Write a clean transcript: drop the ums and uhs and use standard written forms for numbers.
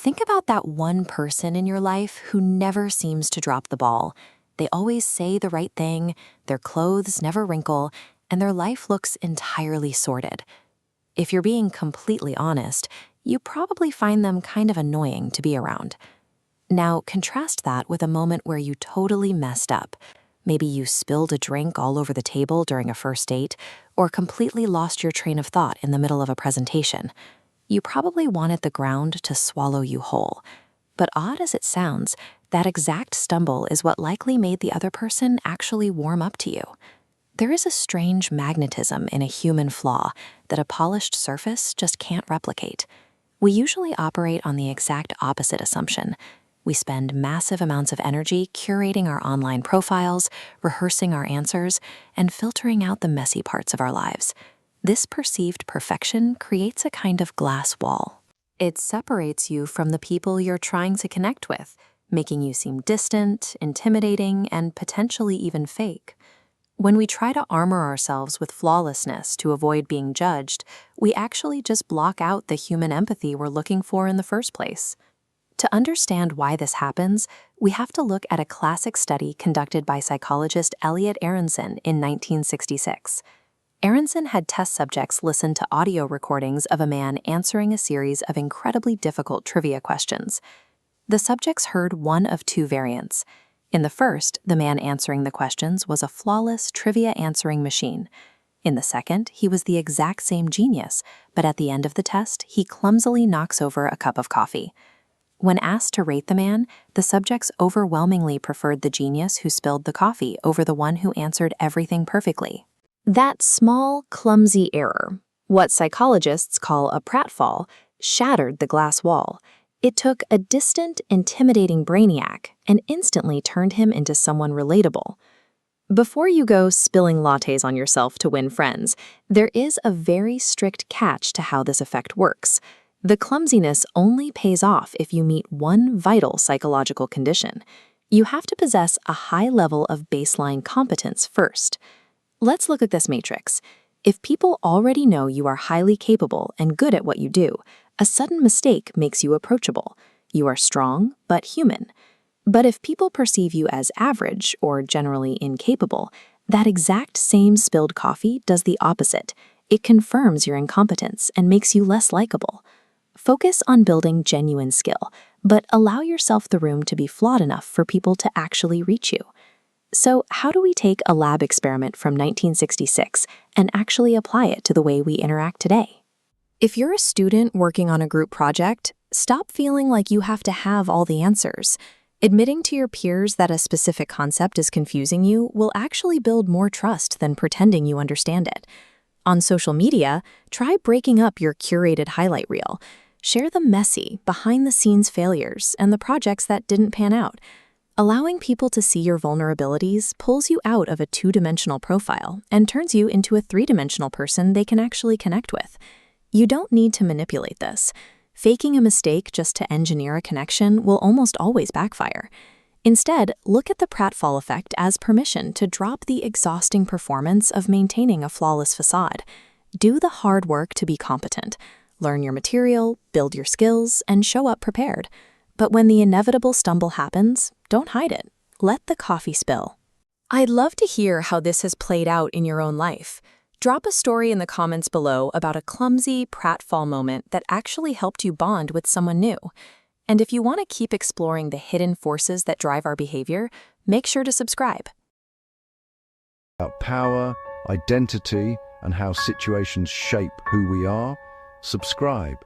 Think about that one person in your life who never seems to drop the ball. They always say the right thing, their clothes never wrinkle, and their life looks entirely sorted. If you're being completely honest, you probably find them kind of annoying to be around. Now, contrast that with a moment where you totally messed up. Maybe you spilled a drink all over the table during a first date, or completely lost your train of thought in the middle of a presentation. You probably wanted the ground to swallow you whole. But odd as it sounds, that exact stumble is what likely made the other person actually warm up to you. There is a strange magnetism in a human flaw that a polished surface just can't replicate. We usually operate on the exact opposite assumption. We spend massive amounts of energy curating our online profiles, rehearsing our answers, and filtering out the messy parts of our lives. This perceived perfection creates a kind of glass wall. It separates you from the people you're trying to connect with, making you seem distant, intimidating, and potentially even fake. When we try to armor ourselves with flawlessness to avoid being judged, we actually just block out the human empathy we're looking for in the first place. To understand why this happens, we have to look at a classic study conducted by psychologist Elliot Aronson in 1966. Aronson had test subjects listen to audio recordings of a man answering a series of incredibly difficult trivia questions. The subjects heard one of two variants. In the first, the man answering the questions was a flawless trivia answering machine. In the second, he was the exact same genius, but at the end of the test, he clumsily knocks over a cup of coffee. When asked to rate the man, the subjects overwhelmingly preferred the genius who spilled the coffee over the one who answered everything perfectly. That small, clumsy error, what psychologists call a pratfall, shattered the glass wall. It took a distant, intimidating brainiac and instantly turned him into someone relatable. Before you go spilling lattes on yourself to win friends, there is a very strict catch to how this effect works. The clumsiness only pays off if you meet one vital psychological condition. You have to possess a high level of baseline competence first. Let's look at this matrix. If people already know you are highly capable and good at what you do, a sudden mistake makes you approachable. You are strong, but human. But if people perceive you as average or generally incapable, that exact same spilled coffee does the opposite. It confirms your incompetence and makes you less likable. Focus on building genuine skill, but allow yourself the room to be flawed enough for people to actually reach you. So how do we take a lab experiment from 1966 and actually apply it to the way we interact today? If you're a student working on a group project, stop feeling like you have to have all the answers. Admitting to your peers that a specific concept is confusing you will actually build more trust than pretending you understand it. On social media, try breaking up your curated highlight reel. Share the messy, behind-the-scenes failures and the projects that didn't pan out. Allowing people to see your vulnerabilities pulls you out of a two-dimensional profile and turns you into a three-dimensional person they can actually connect with. You don't need to manipulate this. Faking a mistake just to engineer a connection will almost always backfire. Instead, look at the Pratfall Effect as permission to drop the exhausting performance of maintaining a flawless facade. Do the hard work to be competent. Learn your material, build your skills, and show up prepared. But when the inevitable stumble happens, don't hide it. Let the coffee spill. I'd love to hear how this has played out in your own life. Drop a story in the comments below about a clumsy pratfall moment that actually helped you bond with someone new. And if you want to keep exploring the hidden forces that drive our behavior, make sure to subscribe. About power, identity, and how situations shape who we are, subscribe.